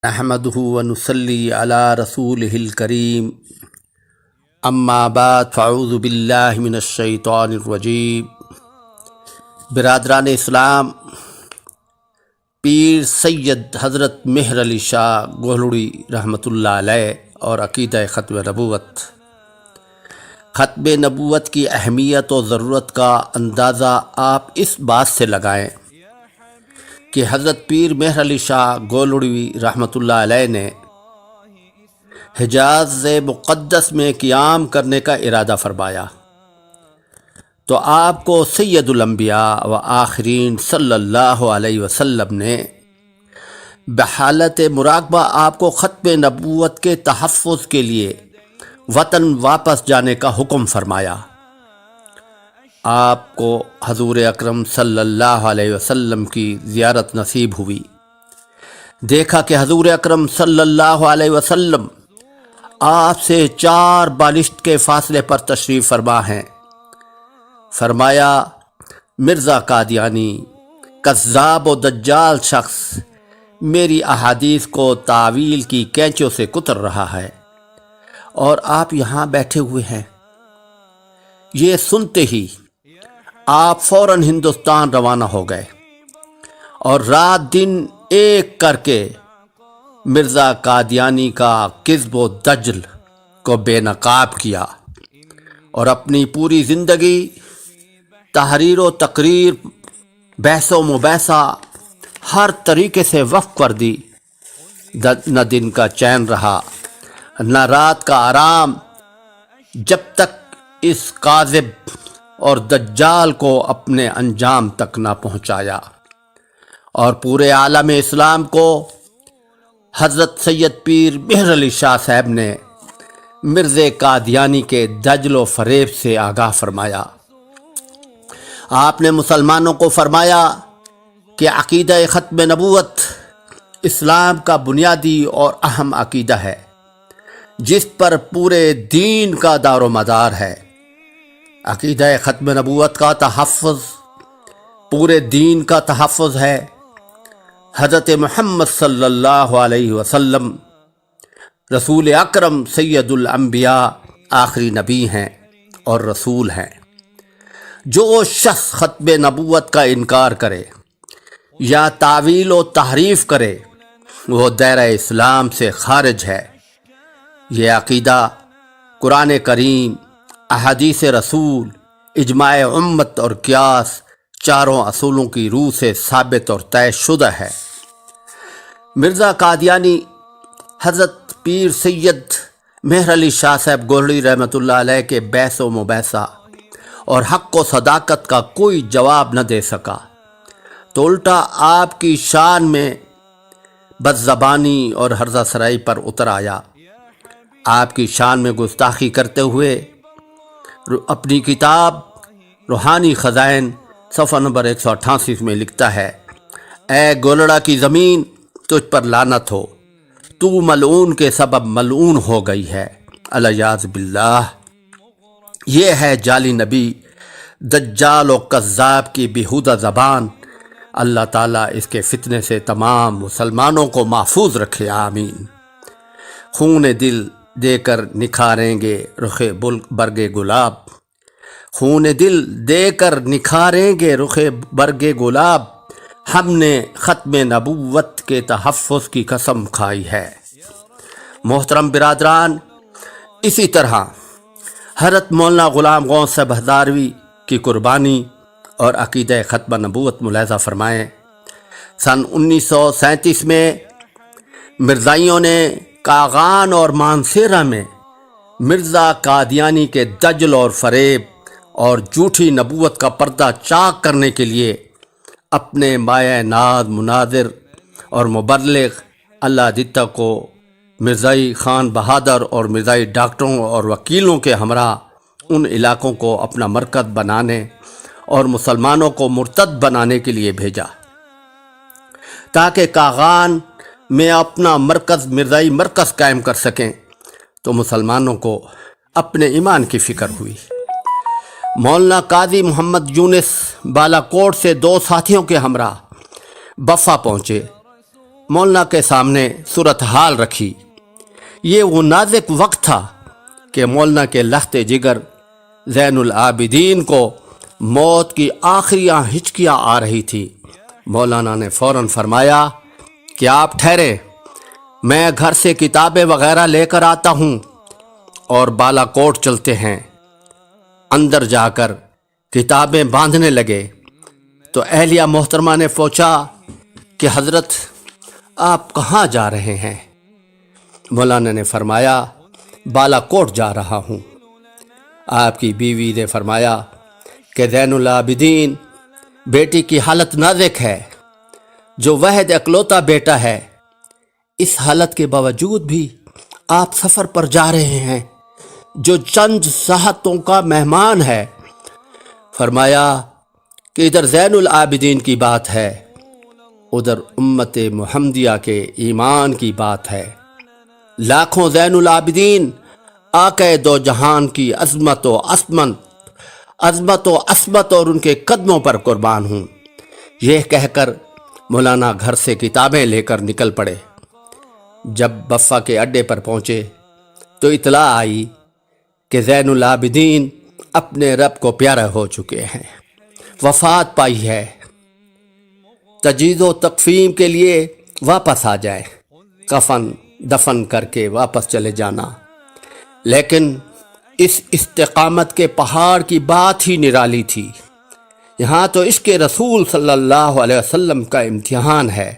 نحمدہ ونصلی علی رسولہ الکریم اما بعد فاعوذ باللہ من الشیطان الرجیم۔ برادران اسلام، پیر سید حضرت مہر علی شاہ گولڑی رحمۃ اللہ علیہ اور عقیدہ ختم نبوت۔ ختم نبوت کی اہمیت و ضرورت کا اندازہ آپ اس بات سے لگائیں کہ حضرت پیر مہر علی شاہ گولڑی رحمۃ اللہ علیہ نے حجاز مقدس میں قیام کرنے کا ارادہ فرمایا تو آپ کو سید الانبیاء و آخرین صلی اللہ علیہ وسلم نے بحالت مراقبہ آپ کو ختم نبوت کے تحفظ کے لیے وطن واپس جانے کا حکم فرمایا۔ آپ کو حضور اکرم صلی اللہ علیہ وسلم کی زیارت نصیب ہوئی۔ دیکھا کہ حضور اکرم صلی اللہ علیہ وسلم آپ سے 4 بالشت کے فاصلے پر تشریف فرما ہیں۔ فرمایا، مرزا قادیانی کذاب و دجال شخص میری احادیث کو تعویل کی کینچوں سے کتر رہا ہے اور آپ یہاں بیٹھے ہوئے ہیں۔ یہ سنتے ہی آپ فوراً ہندوستان روانہ ہو گئے اور رات دن ایک کر کے مرزا قادیانی کا کذب و دجل کو بے نقاب کیا اور اپنی پوری زندگی تحریر و تقریر، بحث و مباحثہ ہر طریقے سے وقف کر دی۔ نہ دن کا چین رہا نہ رات کا آرام، جب تک اس کاذب اور دجال کو اپنے انجام تک نہ پہنچایا اور پورے عالم اسلام کو حضرت سید پیر مہر علی شاہ صاحب نے مرزا قادیانی کے دجل و فریب سے آگاہ فرمایا۔ آپ نے مسلمانوں کو فرمایا کہ عقیدہ ختم نبوت اسلام کا بنیادی اور اہم عقیدہ ہے جس پر پورے دین کا دار و مدار ہے۔ عقیدہ ختم نبوت کا تحفظ پورے دین کا تحفظ ہے۔ حضرت محمد صلی اللہ علیہ وسلم رسول اکرم سید الانبیاء آخری نبی ہیں اور رسول ہیں۔ جو شخص ختم نبوت کا انکار کرے یا تعویل و تحریف کرے وہ دائرہ اسلام سے خارج ہے۔ یہ عقیدہ قرآن کریم، احادیث رسول، اجماع امت اور قیاس چاروں اصولوں کی روح سے ثابت اور طے شدہ ہے۔ مرزا قادیانی حضرت پیر سید مہر علی شاہ صاحب گولڑی رحمۃ اللہ علیہ کے بحث و مباحثہ اور حق و صداقت کا کوئی جواب نہ دے سکا تو الٹا آپ کی شان میں بدزبانی اور ہرزہ سرائی پر اتر آیا۔ آپ کی شان میں گستاخی کرتے ہوئے اپنی کتاب روحانی خزائن صفحہ نمبر 188 میں لکھتا ہے، اے گولڑا کی زمین، تجھ پر لعنت ہو، تو ملعون کے سبب ملعون ہو گئی ہے، الیاذ باللہ۔ یہ ہے جعلی نبی، دجال و کذاب کی بیہودہ زبان۔ اللہ تعالیٰ اس کے فتنے سے تمام مسلمانوں کو محفوظ رکھے، آمین۔ خون دل دے کر نکھاریں گے رخ برگ گلاب، خون دل دے کر نکھاریں گے رخ برگ گلاب، ہم نے ختم نبوت کے تحفظ کی قسم کھائی ہے۔ محترم برادران، اسی طرح حضرت مولانا غلام غوث صاحب ہزاروی کی قربانی اور عقیدہ ختم نبوت ملاحظہ فرمائیں۔ سن 1937 میں مرزائیوں نے کاغان اور مانسیرہ میں مرزا قادیانی کے دجل اور فریب اور جھوٹی نبوت کا پردہ چاک کرنے کے لیے اپنے مایہ ناز مناظر اور مبلغ اللہ دتہ کو مرزائی خان بہادر اور مرزائی ڈاکٹروں اور وکیلوں کے ہمراہ ان علاقوں کو اپنا مرکز بنانے اور مسلمانوں کو مرتد بنانے کے لیے بھیجا تاکہ کاغان میں اپنا مرکز مرزائی مرکز قائم کر سکیں، تو مسلمانوں کو اپنے ایمان کی فکر ہوئی۔ مولانا قاضی محمد یونس بالا کوٹ سے 2 ساتھیوں کے ہمراہ بفا پہنچے مولانا کے سامنے صورتحال رکھی۔ یہ وہ نازک وقت تھا کہ مولانا کے لخت جگر زین العابدین کو موت کی آخری ہچکیاں آ رہی تھی۔ مولانا نے فوراً فرمایا کہ آپ ٹھہرے، میں گھر سے کتابیں وغیرہ لے کر آتا ہوں، اور بالا کوٹ چلتے ہیں۔ اندر جا کر کتابیں باندھنے لگے تو اہلیہ محترمہ نے پوچھا کہ حضرت آپ کہاں جا رہے ہیں؟ مولانا نے فرمایا بالا کوٹ جا رہا ہوں۔ آپ کی بیوی نے فرمایا کہ زین العابدین بیٹی کی حالت نازک ہے، جو واحد اکلوتا بیٹا ہے، اس حالت کے باوجود بھی آپ سفر پر جا رہے ہیں جو چند ساعتوں کا مہمان ہے۔ فرمایا کہ ادھر زین العابدین کی بات ہے، ادھر امت محمدیہ کے ایمان کی بات ہے۔ لاکھوں زین العابدین آقا دو جہان کی عظمت و عصمت اور ان کے قدموں پر قربان ہوں۔ یہ کہہ کر مولانا گھر سے کتابیں لے کر نکل پڑے۔ جب بفا کے اڈے پر پہنچے تو اطلاع آئی کہ زین العابدین اپنے رب کو پیارے ہو چکے ہیں، وفات پائی ہے۔ تجہیز و تکفین کے لیے واپس آ جائے، کفن دفن کر کے واپس چلے جانا۔ لیکن اس استقامت کے پہاڑ کی بات ہی نرالی تھی۔ یہاں تو عشق رسول صلی اللہ علیہ وسلم کا امتحان ہے۔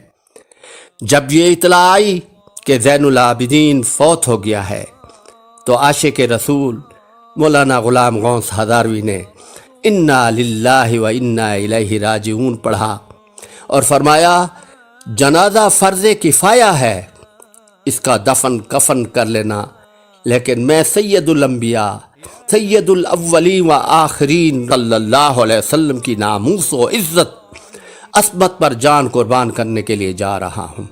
جب یہ اطلاع آئی کہ زین العابدین فوت ہو گیا ہے تو عاشق رسول مولانا غلام غوث ہزاروی نے انا للہ و انا الیہ راجعون پڑھا اور فرمایا جنازہ فرض کفایہ ہے، اس کا دفن کفن کر لینا، لیکن میں سید الانبیاء سید الاولین و آخرین صلی اللہ علیہ وسلم کی ناموس و عزت عصمت پر جان قربان کرنے کے لیے جا رہا ہوں،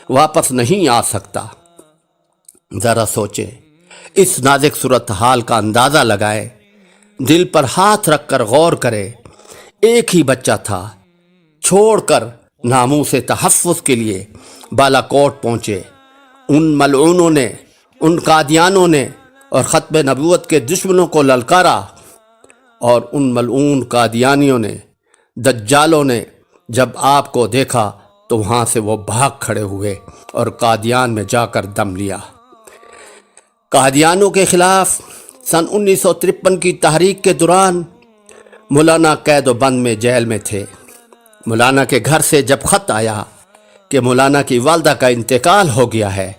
واپس نہیں آ سکتا۔ ذرا سوچے، اس نازک صورتحال کا اندازہ لگائے، دل پر ہاتھ رکھ کر غور کرے۔ ایک ہی بچہ تھا، چھوڑ کر ناموس تحفظ کے لیے بالا کوٹ پہنچے۔ ان ملعونوں نے، ان قادیانوں نے اور ختم نبوت کے دشمنوں کو للکارا، اور ان ملعون قادیانیوں نے، دجالوں نے جب آپ کو دیکھا تو وہاں سے وہ بھاگ کھڑے ہوئے اور قادیان میں جا کر دم لیا۔ قادیانوں کے خلاف سن 1953 کی تحریک کے دوران مولانا قید و بند میں جیل میں تھے۔ مولانا کے گھر سے جب خط آیا کہ مولانا کی والدہ کا انتقال ہو گیا ہے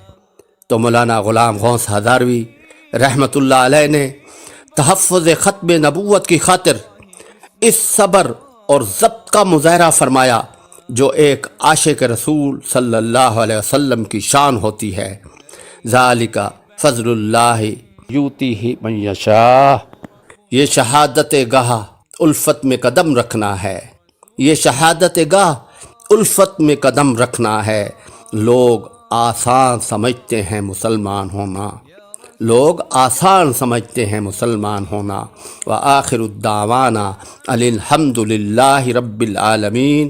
تو مولانا غلام غوث ہزاروی رحمت اللہ علیہ نے تحفظ ختم نبوت کی خاطر اس صبر اور ضبط کا مظاہرہ فرمایا جو ایک عاشق رسول صلی اللہ علیہ وسلم کی شان ہوتی ہے۔ ذالک فضل اللہ یؤتیہ من یشاء۔ یہ شہادت گاہ الفت میں قدم رکھنا ہے، یہ شہادت گاہ الفت میں قدم رکھنا ہے۔ لوگ آسان سمجھتے ہیں مسلمان ہونا، لوگ آسان سمجھتے ہیں مسلمان ہونا۔ وآخر الدعوانا الحمد للہ رب العالمین۔